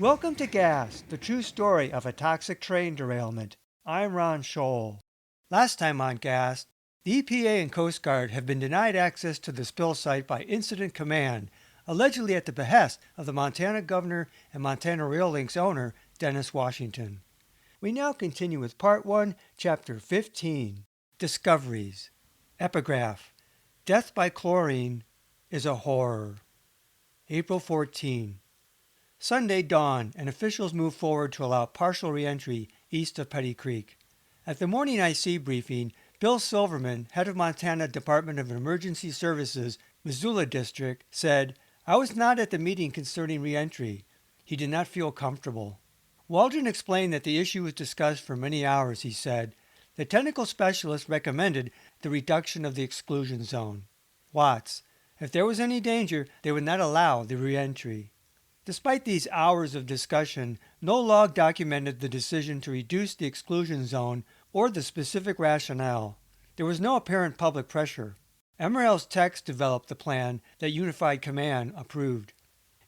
Welcome to Gas, the true story of a toxic train derailment. I'm Ron Scholl. Last time on Gas, the EPA and Coast Guard have been denied access to the spill site by Incident Command, allegedly at the behest of the Montana governor and Montana Rail Link's owner, Dennis Washington. We now continue with Part 1, Chapter 15, Discoveries. Epigraph: Death by chlorine is a horror. April 14. Sunday dawned, and officials moved forward to allow partial reentry east of Petty Creek. At the morning IC briefing, Bill Silverman, head of Montana Department of Emergency Services, Missoula District, said, "I was not at the meeting concerning reentry." He did not feel comfortable. Waldron explained that the issue was discussed for many hours, he said. The technical specialist recommended the reduction of the exclusion zone. Watts: "If there was any danger, they would not allow the reentry." Despite these hours of discussion, no log documented the decision to reduce the exclusion zone or the specific rationale. There was no apparent public pressure. MRL's techs developed the plan that Unified Command approved.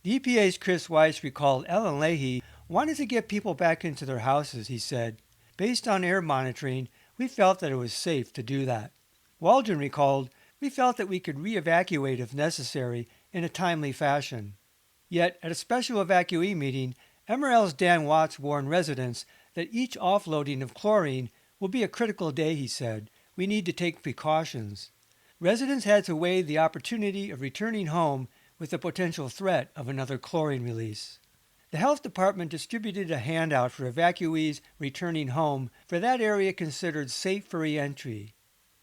The EPA's Chris Weiss recalled Ellen Leahy wanted to get people back into their houses, he said. Based on air monitoring, we felt that it was safe to do that. Waldron recalled, "We felt that we could re-evacuate if necessary in a timely fashion." Yet, at a special evacuee meeting, MRL's Dan Watts warned residents that each offloading of chlorine will be a critical day, he said. We need to take precautions. Residents had to weigh the opportunity of returning home with the potential threat of another chlorine release. The health department distributed a handout for evacuees returning home for that area considered safe for reentry.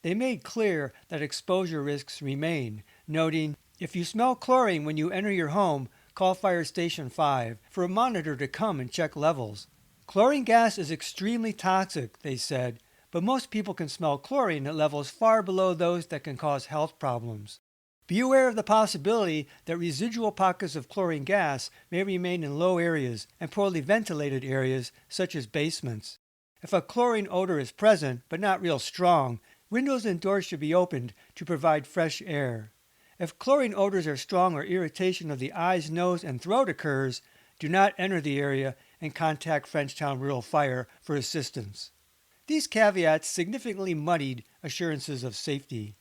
They made clear that exposure risks remain, noting, "If you smell chlorine when you enter your home, call Fire Station 5 for a monitor to come and check levels." Chlorine gas is extremely toxic, they said, but most people can smell chlorine at levels far below those that can cause health problems. Be aware of the possibility that residual pockets of chlorine gas may remain in low areas and poorly ventilated areas such as basements. If a chlorine odor is present but not real strong, windows and doors should be opened to provide fresh air. If chlorine odors are strong or irritation of the eyes, nose, and throat occurs, do not enter the area and contact Frenchtown Rural Fire for assistance. These caveats significantly muddied assurances of safety.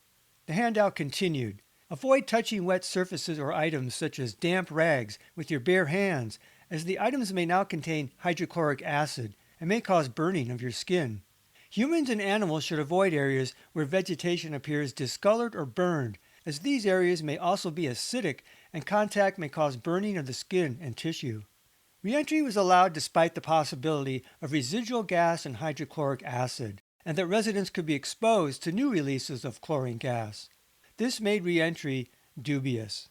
The handout continued. Avoid touching wet surfaces or items such as damp rags with your bare hands, as the items may now contain hydrochloric acid and may cause burning of your skin. Humans and animals should avoid areas where vegetation appears discolored or burned, as these areas may also be acidic and contact may cause burning of the skin and tissue. Reentry was allowed despite the possibility of residual gas and hydrochloric acid, and that residents could be exposed to new releases of chlorine gas. This made reentry dubious.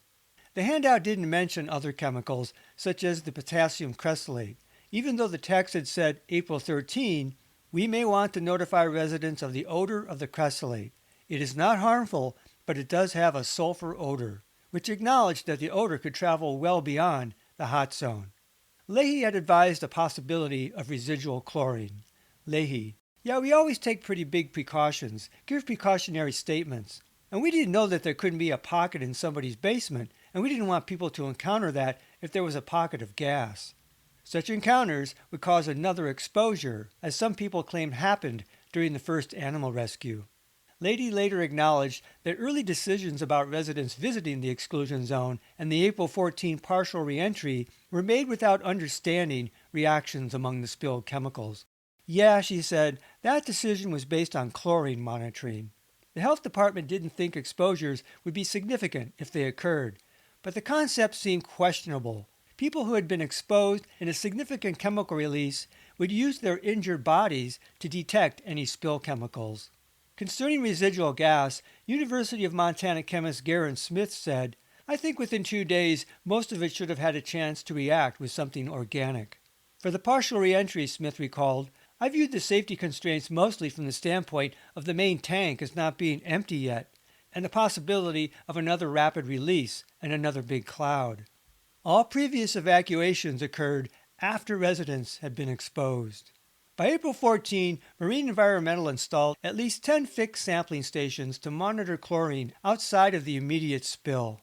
The handout didn't mention other chemicals, such as the potassium cresylate, even though the text had said April 13, "We may want to notify residents of the odor of the cresylate. It is not harmful, but it does have a sulfur odor," which acknowledged that the odor could travel well beyond the hot zone. Leahy had advised the possibility of residual chlorine. Leahy: "Yeah, we always take pretty big precautions, give precautionary statements. And we didn't know that there couldn't be a pocket in somebody's basement, and we didn't want people to encounter that if there was a pocket of gas. Such encounters would cause another exposure, as some people claimed happened during the first animal rescue." Leahy later acknowledged that early decisions about residents visiting the exclusion zone and the April 14 partial reentry were made without understanding reactions among the spilled chemicals. "Yeah," she said, "that decision was based on chlorine monitoring. The health department didn't think exposures would be significant if they occurred, but the concept seemed questionable. People who had been exposed in a significant chemical release would use their injured bodies to detect any spill chemicals." Concerning residual gas, University of Montana chemist Garen Smith said, "I think within 2 days, most of it should have had a chance to react with something organic." For the partial reentry, Smith recalled, "I viewed the safety constraints mostly from the standpoint of the main tank as not being empty yet, and the possibility of another rapid release and another big cloud." All previous evacuations occurred after residents had been exposed. By April 14, Marine Environmental installed at least 10 fixed sampling stations to monitor chlorine outside of the immediate spill.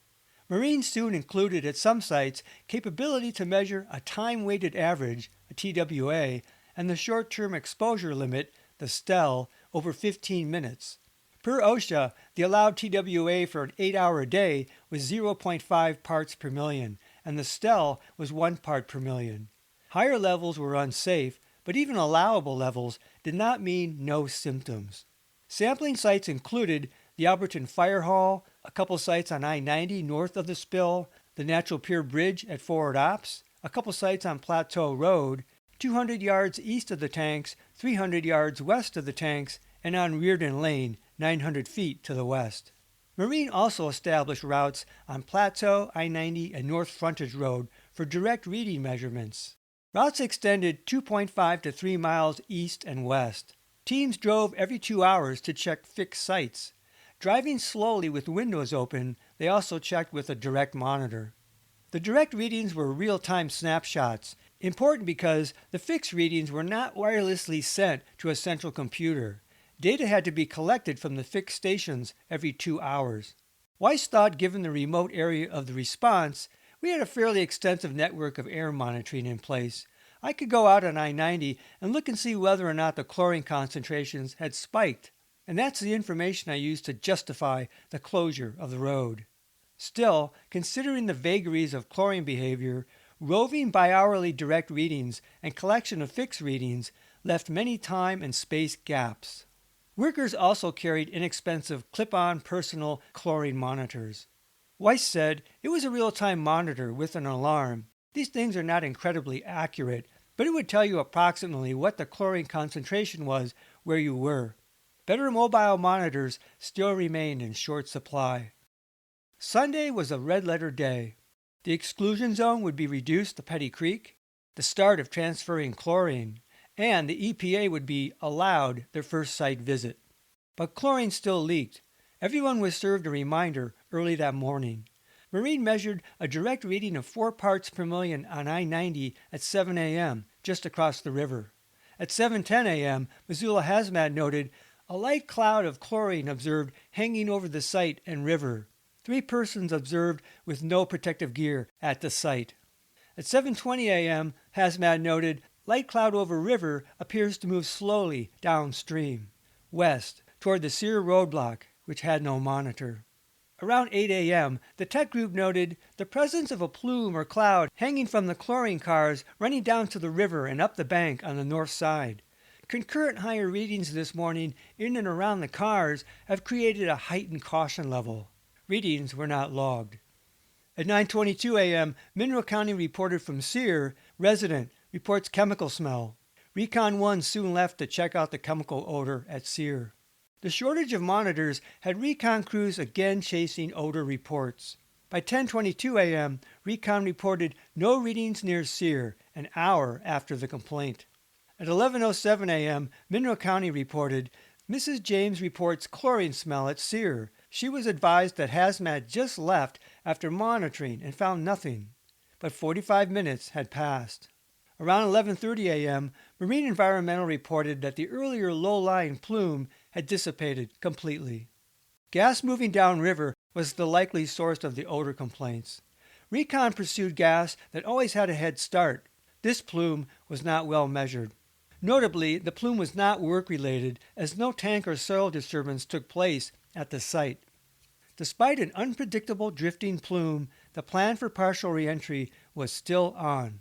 Marines soon included at some sites capability to measure a time-weighted average, a TWA, and the short-term exposure limit, the STEL, over 15 minutes. Per OSHA, the allowed TWA for an 8-hour day was 0.5 parts per million, and the STEL was 1 part per million. Higher levels were unsafe, but even allowable levels did not mean no symptoms. Sampling sites included the Alberton Fire Hall, a couple sites on I-90 north of the spill, the Natural Pier Bridge at Forward Ops, a couple sites on Plateau Road, 200 yards east of the tanks, 300 yards west of the tanks, and on Reardon Lane, 900 feet to the west. Marine also established routes on Plateau, I-90, and North Frontage Road for direct reading measurements. Routes extended 2.5 to 3 miles east and west. Teams drove every 2 hours to check fixed sites. Driving slowly with windows open, they also checked with a direct monitor. The direct readings were real-time snapshots, important because the fixed readings were not wirelessly sent to a central computer. Data had to be collected from the fixed stations every 2 hours. Weiss thought given the remote area of the response, we had a fairly extensive network of air monitoring in place. I could go out on I-90 and look and see whether or not the chlorine concentrations had spiked. And that's the information I used to justify the closure of the road. Still, considering the vagaries of chlorine behavior, roving bi-hourly direct readings and collection of fixed readings left many time and space gaps. Workers also carried inexpensive clip-on personal chlorine monitors. Weiss said it was a real-time monitor with an alarm. These things are not incredibly accurate, but it would tell you approximately what the chlorine concentration was where you were. Better mobile monitors still remained in short supply. Sunday was a red-letter day. The exclusion zone would be reduced to Petty Creek, the start of transferring chlorine, and the EPA would be allowed their first site visit. But chlorine still leaked. Everyone was served a reminder early that morning. Marine measured a direct reading of 4 parts per million on I-90 at 7 a.m., just across the river. At 7:10 a.m., Missoula Hazmat noted a light cloud of chlorine observed hanging over the site and river. 3 persons observed with no protective gear at the site. At 7:20 a.m., Hazmat noted light cloud over river appears to move slowly downstream, west, toward the Sear roadblock, which had no monitor. Around 8 a.m., the tech group noted the presence of a plume or cloud hanging from the chlorine cars running down to the river and up the bank on the north side. Concurrent higher readings this morning in and around the cars have created a heightened caution level. Readings were not logged. At 9:22 a.m., Mineral County reported from Sear, resident, reports chemical smell. Recon 1 soon left to check out the chemical odor at Sear. The shortage of monitors had Recon crews again chasing odor reports. By 10:22 a.m., Recon reported no readings near Sear, an hour after the complaint. At 11:07 a.m., Mineral County reported, Mrs. James reports chlorine smell at Sear. She was advised that Hazmat just left after monitoring and found nothing. But 45 minutes had passed. Around 11:30 a.m., Marine Environmental reported that the earlier low-lying plume had dissipated completely. Gas moving downriver was the likely source of the odor complaints. Recon pursued gas that always had a head start. This plume was not well measured. Notably, the plume was not work-related, as no tank or soil disturbance took place at the site. Despite an unpredictable drifting plume, the plan for partial reentry was still on.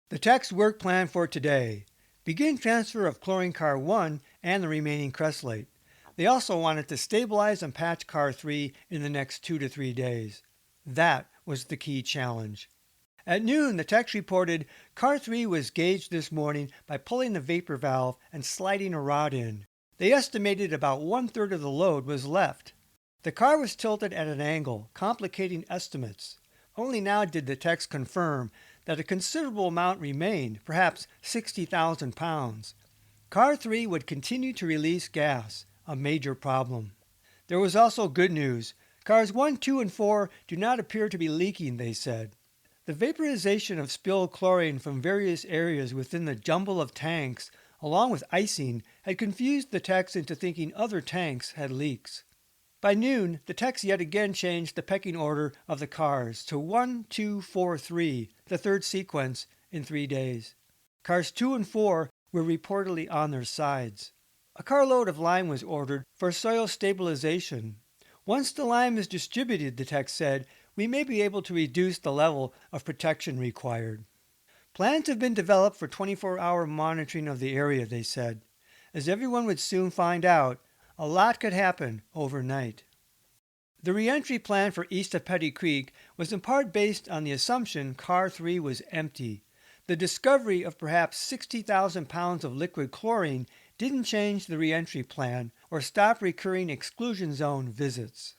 The tech's work plan for today: begin transfer of chlorine car 1 and the remaining cresylate. They also wanted to stabilize and patch car 3 in the next 2 to 3 days. That was the key challenge. At noon, the techs reported car 3 was gauged this morning by pulling the vapor valve and sliding a rod in. They estimated about 1/3 of the load was left. The car was tilted at an angle, complicating estimates. Only now did the techs confirm that a considerable amount remained, perhaps 60,000 pounds. Car 3 would continue to release gas, a major problem. There was also good news. Cars 1, 2, and 4 do not appear to be leaking, they said. The vaporization of spilled chlorine from various areas within the jumble of tanks, along with icing, had confused the techs into thinking other tanks had leaks. By noon, the techs yet again changed the pecking order of the cars to 1, 2, 4, 3, the third sequence in 3 days. Cars 2 and 4 were reportedly on their sides. A carload of lime was ordered for soil stabilization. Once the lime is distributed, the tech said, we may be able to reduce the level of protection required. Plans have been developed for 24-hour monitoring of the area, they said. As everyone would soon find out, a lot could happen overnight. The reentry plan for east of Petty Creek was in part based on the assumption Car 3 was empty. The discovery of perhaps 60,000 pounds of liquid chlorine didn't change the reentry plan or stop recurring exclusion zone visits.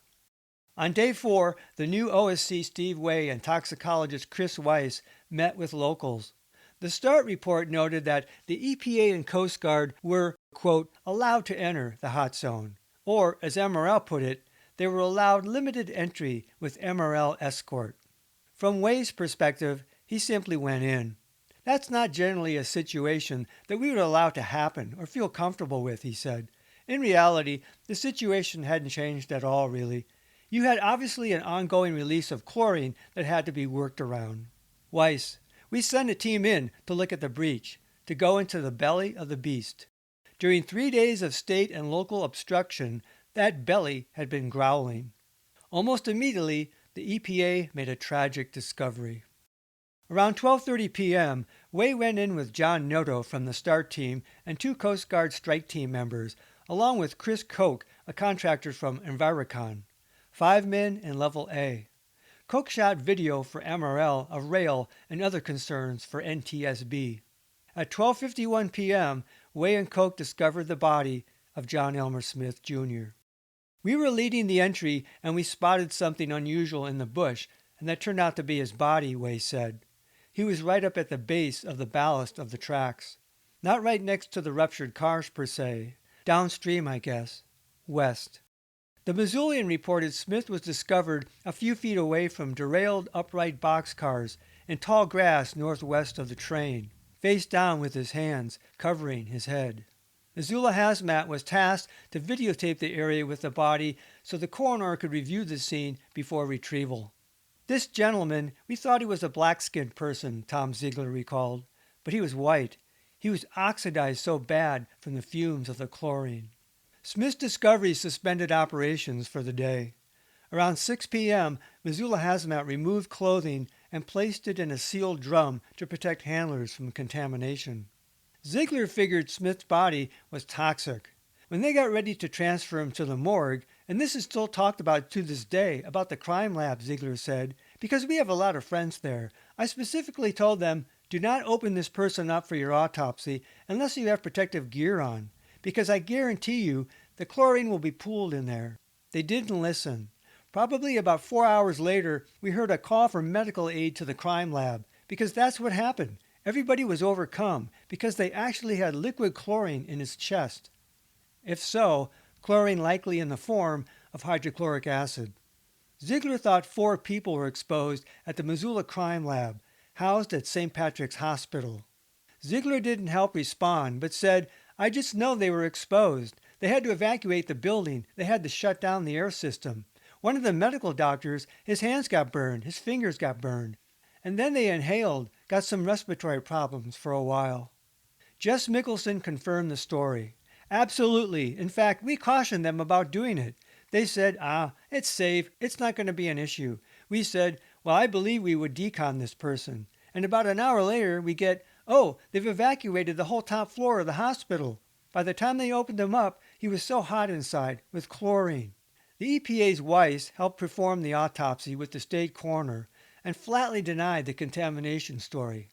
On day 4, the new OSC Steve Way and toxicologist Chris Weiss met with locals. The START report noted that the EPA and Coast Guard were, quote, allowed to enter the hot zone. Or, as MRL put it, they were allowed limited entry with MRL escort. From Weiss' perspective, he simply went in. That's not generally a situation that we would allow to happen or feel comfortable with, he said. In reality, the situation hadn't changed at all, really. You had obviously an ongoing release of chlorine that had to be worked around. Weiss, we sent a team in to look at the breach, to go into the belly of the beast. During 3 days of state and local obstruction, that belly had been growling. Almost immediately, the EPA made a tragic discovery. Around 12:30 p.m., Way went in with John Noto from the START team and 2 Coast Guard strike team members, along with Chris Koch, a contractor from Envirocon. 5 men in Level A. Koch shot video for MRL of rail and other concerns for NTSB. At 12:51 p.m., Way and Koch discovered the body of John Elmer Smith, Jr. We were leading the entry and we spotted something unusual in the bush, and that turned out to be his body, Way said. He was right up at the base of the ballast of the tracks. Not right next to the ruptured cars per se. Downstream, I guess. West. The Missoulian reported Smith was discovered a few feet away from derailed upright boxcars in tall grass northwest of the train, face down with his hands covering his head. Missoula Hazmat was tasked to videotape the area with the body so the coroner could review the scene before retrieval. This gentleman, we thought he was a black-skinned person, Tom Ziegler recalled, but he was white. He was oxidized so bad from the fumes of the chlorine. Smith's discovery suspended operations for the day. Around 6 p.m., Missoula Hazmat removed clothing and placed it in a sealed drum to protect handlers from contamination. Ziegler figured Smith's body was toxic. When they got ready to transfer him to the morgue, and this is still talked about to this day, about the crime lab, Ziegler said, because we have a lot of friends there, I specifically told them, do not open this person up for your autopsy unless you have protective gear on, because I guarantee you the chlorine will be pooled in there. They didn't listen. Probably about 4 hours later, we heard a call for medical aid to the crime lab, because that's what happened. Everybody was overcome because they actually had liquid chlorine in his chest. If so, chlorine likely in the form of hydrochloric acid. Ziegler thought 4 people were exposed at the Missoula Crime Lab, housed at St. Patrick's Hospital. Ziegler didn't help respond, but said, I just know they were exposed. They had to evacuate the building. They had to shut down the air system. One of the medical doctors, his hands got burned, his fingers got burned. And then they inhaled, got some respiratory problems for a while. Jess Mickelson confirmed the story. Absolutely. In fact, we cautioned them about doing it. They said, it's safe. It's not going to be an issue. We said, well, I believe we would decon this person. And about an hour later, we get, they've evacuated the whole top floor of the hospital. By the time they opened him up, he was so hot inside with chlorine. The EPA's Weiss helped perform the autopsy with the state coroner and flatly denied the contamination story.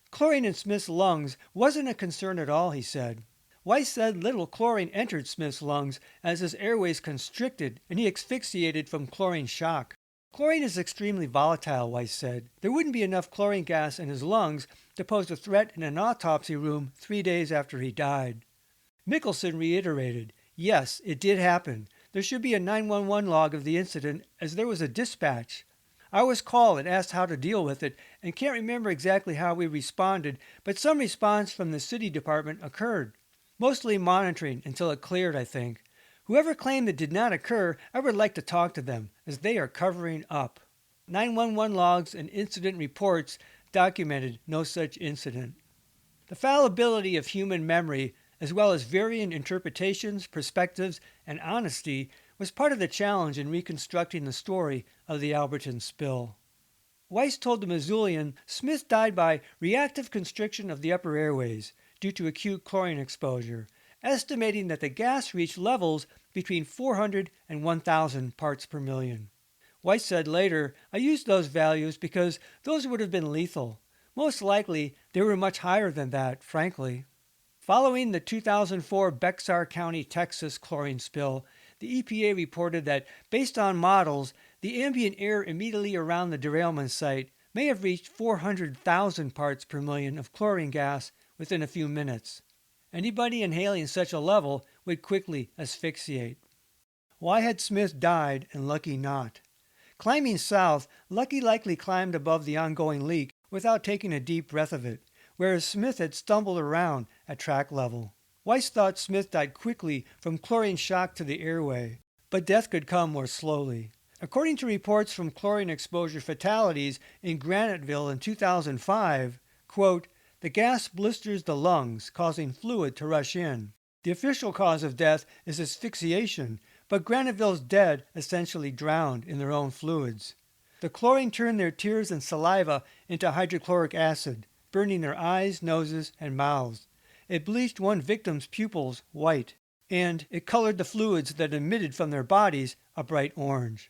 Chlorine in Smith's lungs wasn't a concern at all, he said. Weiss said little chlorine entered Smith's lungs as his airways constricted and he asphyxiated from chlorine shock. Chlorine is extremely volatile, Weiss said. There wouldn't be enough chlorine gas in his lungs to pose a threat in an autopsy room 3 days after he died. Mickelson reiterated, yes, it did happen. There should be a 911 log of the incident as there was a dispatch. I was called and asked how to deal with it and can't remember exactly how we responded, but some response from the city department occurred. Mostly monitoring until it cleared, I think. Whoever claimed it did not occur, I would like to talk to them, as they are covering up. 911 logs and incident reports documented no such incident. The fallibility of human memory, as well as varying interpretations, perspectives, and honesty, was part of the challenge in reconstructing the story of the Alberton spill. Weiss told the Missoulian Smith died by reactive constriction of the upper airways due to acute chlorine exposure, estimating that the gas reached levels between 400 and 1,000 parts per million. Weiss said later, I used those values because those would have been lethal. Most likely, they were much higher than that, frankly. Following the 2004 Bexar County, Texas chlorine spill, the EPA reported that, based on models, the ambient air immediately around the derailment site may have reached 400,000 parts per million of chlorine gas within a few minutes. Anybody inhaling such a level would quickly asphyxiate. Why had Smith died and Lucky not? Climbing south, Lucky likely climbed above the ongoing leak without taking a deep breath of it, whereas Smith had stumbled around at track level. Weiss thought Smith died quickly from chlorine shock to the airway, but death could come more slowly. According to reports from chlorine exposure fatalities in Graniteville in 2005, quote, the gas blisters the lungs, causing fluid to rush in. The official cause of death is asphyxiation, but Graniteville's dead essentially drowned in their own fluids. The chlorine turned their tears and saliva into hydrochloric acid, burning their eyes, noses, and mouths. It bleached one victim's pupils white, and it colored the fluids that emitted from their bodies a bright orange.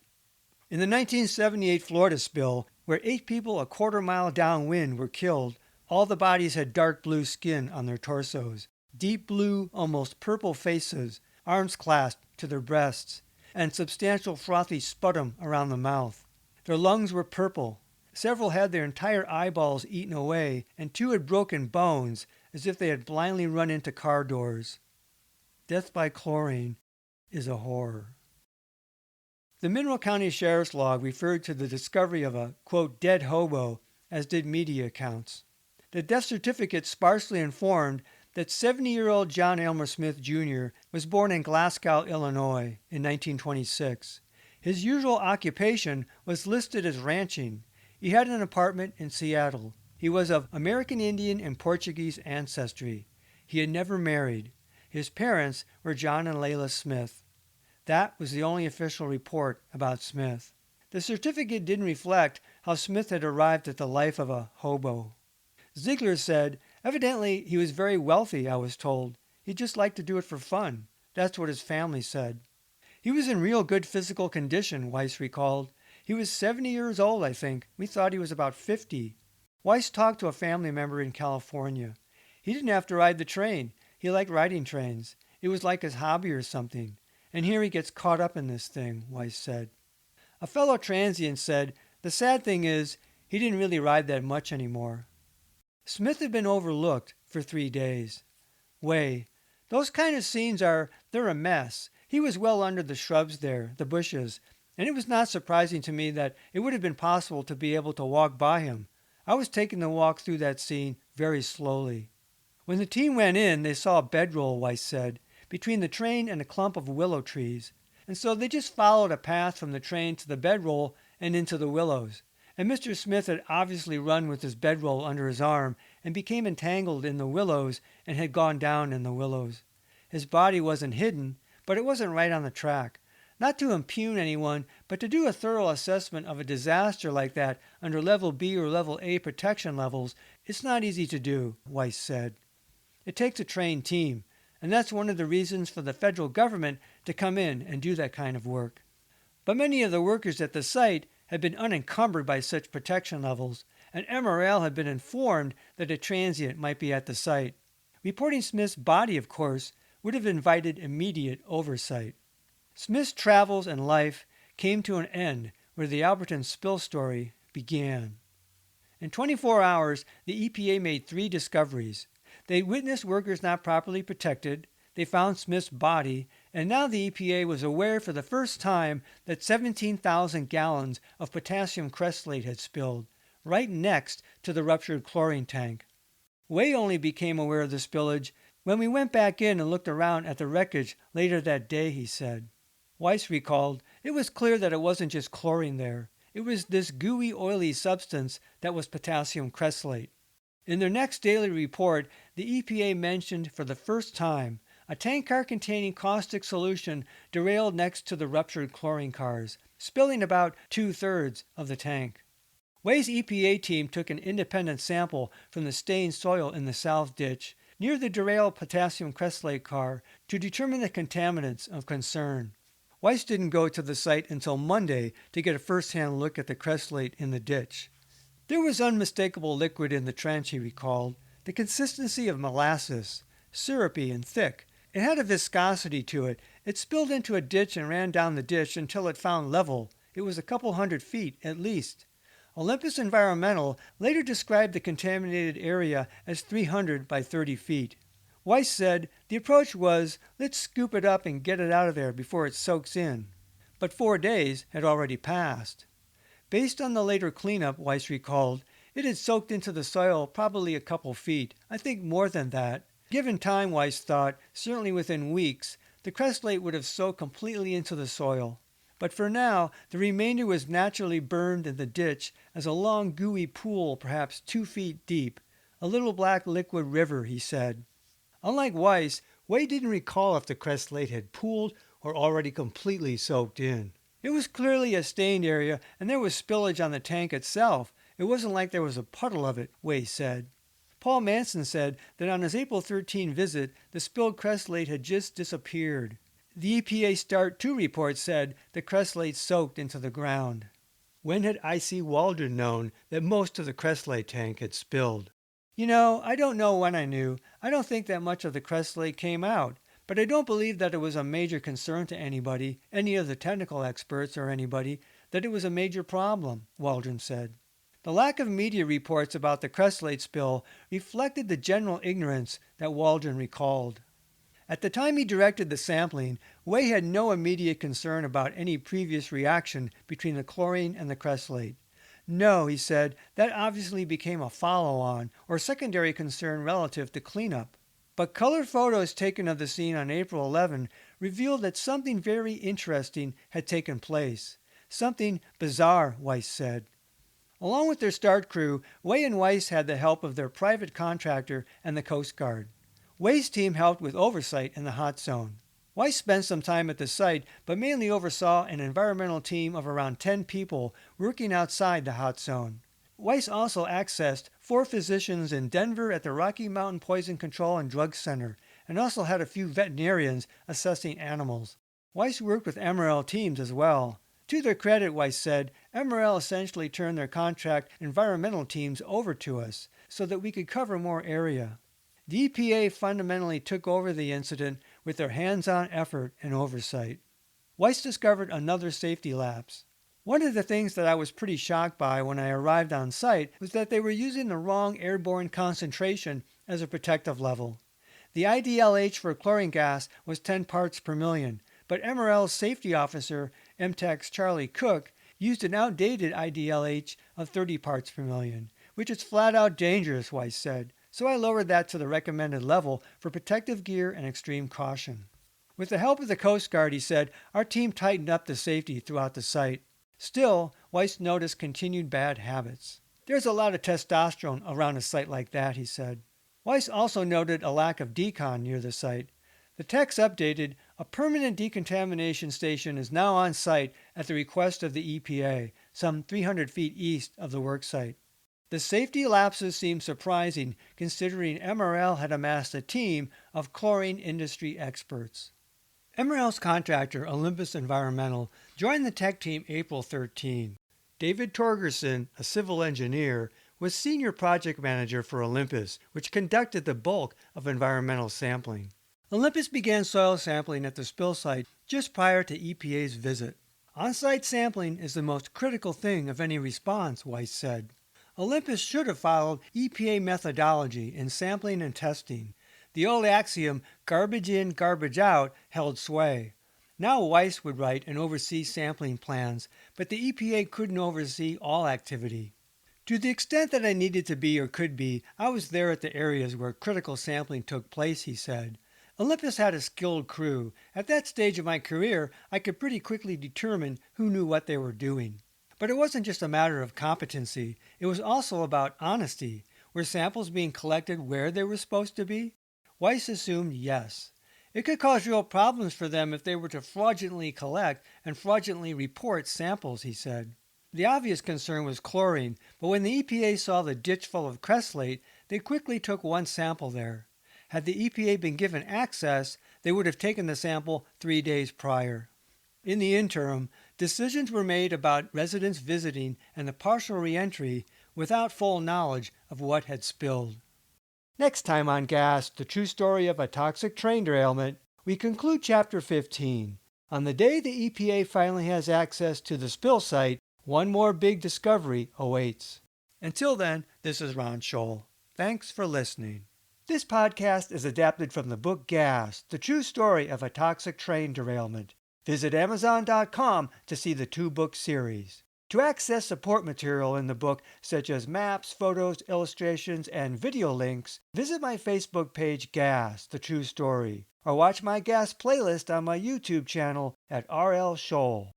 In the 1978 Florida spill, where 8 people a quarter-mile downwind were killed, all the bodies had dark blue skin on their torsos, deep blue, almost purple faces, arms clasped to their breasts, and substantial frothy sputum around the mouth. Their lungs were purple. Several had their entire eyeballs eaten away, and 2 had broken bones, as if they had blindly run into car doors. Death by chlorine is a horror. The Mineral County Sheriff's log referred to the discovery of a, quote, dead hobo, as did media accounts. The death certificate sparsely informed that 70-year-old John Elmer Smith, Jr. was born in Glasgow, Illinois, in 1926. His usual occupation was listed as ranching. He had an apartment in Seattle. He was of American Indian and Portuguese ancestry. He had never married. His parents were John and Layla Smith. That was the only official report about Smith. The certificate didn't reflect how Smith had arrived at the life of a hobo. Ziegler said, evidently he was very wealthy, I was told. He just liked to do it for fun. That's what his family said. He was in real good physical condition, Weiss recalled. He was 70 years old, I think. We thought he was about 50. Weiss talked to a family member in California. He didn't have to ride the train. He liked riding trains. It was like his hobby or something. And here he gets caught up in this thing, Weiss said. A fellow transient said, the sad thing is, he didn't really ride that much anymore. Smith had been overlooked for 3 days. Those kind of scenes they're a mess. He was well under the shrubs there, the bushes, and it was not surprising to me that it would have been possible to be able to walk by him. I was taking the walk through that scene very slowly. When the team went in, they saw a bedroll, Weiss said, between the train and a clump of willow trees, and so they just followed a path from the train to the bedroll and into the willows. And Mr. Smith had obviously run with his bedroll under his arm and became entangled in the willows and had gone down in the willows. His body wasn't hidden, but it wasn't right on the track. Not to impugn anyone, but to do a thorough assessment of a disaster like that under Level B or Level A protection levels, it's not easy to do, Weiss said. It takes a trained team, and that's one of the reasons for the federal government to come in and do that kind of work. But many of the workers at the site had been unencumbered by such protection levels, and MRL had been informed that a transient might be at the site. Reporting Smith's body, of course, would have invited immediate oversight. Smith's travels and life came to an end where the Alberton spill story began. In 24 hours, the EPA made 3 discoveries. They witnessed workers not properly protected, they found Smith's body, and now the EPA was aware for the first time that 17,000 gallons of potassium cresylate had spilled, right next to the ruptured chlorine tank. Way only became aware of the spillage When we went back in and looked around at the wreckage later that day, he said. Weiss recalled, it was clear that it wasn't just chlorine there. It was this gooey, oily substance that was potassium cresylate. In their next daily report, the EPA mentioned for the first time a tank car containing caustic solution derailed next to the ruptured chlorine cars, spilling about 2/3 of the tank. Wei's EPA team took an independent sample from the stained soil in the south ditch near the derailed potassium cresylate car to determine the contaminants of concern. Weiss didn't go to the site until Monday to get a first-hand look at the cresylate in the ditch. There was unmistakable liquid in the trench, he recalled, the consistency of molasses, syrupy and thick. It had a viscosity to it. It spilled into a ditch and ran down the ditch until it found level. It was a couple 100 feet at least. Olympus Environmental later described the contaminated area as 300 by 30 feet. Weiss said the approach was, let's scoop it up and get it out of there before it soaks in. But 4 days had already passed. Based on the later cleanup, Weiss recalled, it had soaked into the soil probably a couple feet, I think more than that. Given time, Weiss thought, certainly within weeks, the cresylate would have soaked completely into the soil. But for now, the remainder was naturally burned in the ditch as a long gooey pool perhaps 2 feet deep, a little black liquid river, he said. Unlike Weiss, Wei didn't recall if the cresylate had pooled or already completely soaked in. It was clearly a stained area, and there was spillage on the tank itself. It wasn't like there was a puddle of it, Wei said. Paul Manson said that on his April 13 visit, the spilled cresylate had just disappeared. The EPA Start 2 report said the cresylate soaked into the ground. When had I.C. Waldron known that most of the cresylate tank had spilled? I don't know when I knew. I don't think that much of the cresylate came out, but I don't believe that it was a major concern to anybody, any of the technical experts or anybody, that it was a major problem, Waldron said. The lack of media reports about the cresylate spill reflected the general ignorance that Waldron recalled. At the time he directed the sampling, Wei had no immediate concern about any previous reaction between the chlorine and the cresylate. No, he said, that obviously became a follow-on or secondary concern relative to cleanup. But color photos taken of the scene on April 11 revealed that something very interesting had taken place. Something bizarre, Weiss said. Along with their start crew, Wei and Weiss had the help of their private contractor and the Coast Guard. Wei's team helped with oversight in the hot zone. Weiss spent some time at the site, but mainly oversaw an environmental team of around 10 people working outside the hot zone. Weiss also accessed 4 physicians in Denver at the Rocky Mountain Poison Control and Drug Center, and also had a few veterinarians assessing animals. Weiss worked with MRL teams as well. To their credit, Weiss said, MRL essentially turned their contract environmental teams over to us so that we could cover more area. The EPA fundamentally took over the incident with their hands-on effort and oversight. Weiss discovered another safety lapse. One of the things that I was pretty shocked by when I arrived on site was that they were using the wrong airborne concentration as a protective level. The IDLH for chlorine gas was 10 parts per million, but MRL's safety officer, MTEC's Charlie Cook, used an outdated IDLH of 30 parts per million, which is flat out dangerous, Weiss said. So I lowered that to the recommended level for protective gear and extreme caution. With the help of the Coast Guard, he said, our team tightened up the safety throughout the site. Still, Weiss noticed continued bad habits. There's a lot of testosterone around a site like that, he said. Weiss also noted a lack of decon near the site. The text updated, a permanent decontamination station is now on site at the request of the EPA, some 300 feet east of the work site. The safety lapses seem surprising considering MRL had amassed a team of chlorine industry experts. MRL's contractor, Olympus Environmental, joined the tech team April 13. David Torgerson, a civil engineer, was senior project manager for Olympus, which conducted the bulk of environmental sampling. Olympus began soil sampling at the spill site just prior to EPA's visit. On-site sampling is the most critical thing of any response, Weiss said. Olympus should have followed EPA methodology in sampling and testing. The old axiom, garbage in, garbage out, held sway. Now Weiss would write and oversee sampling plans, but the EPA couldn't oversee all activity. To the extent that I needed to be or could be, I was there at the areas where critical sampling took place, he said. Olympus had a skilled crew. At that stage of my career, I could pretty quickly determine who knew what they were doing. But it wasn't just a matter of competency, it was also about honesty. Were samples being collected where they were supposed to be? Weiss assumed yes. It could cause real problems for them if they were to fraudulently collect and fraudulently report samples, he said. The obvious concern was chlorine, but when the EPA saw the ditch full of cresylate, they quickly took one sample there. Had the EPA been given access, they would have taken the sample 3 days prior. In the interim, decisions were made about residents visiting and the partial reentry without full knowledge of what had spilled. Next time on Gas, the true story of a toxic train derailment, we conclude Chapter 15. On the day the EPA finally has access to the spill site, one more big discovery awaits. Until then, this is Ron Scholl. Thanks for listening. This podcast is adapted from the book Gas, the true story of a toxic train derailment. Visit Amazon.com to see the 2-book series. To access support material in the book, such as maps, photos, illustrations, and video links, visit my Facebook page Gas, the true story, or watch my Gas playlist on my YouTube channel at RL Scholl.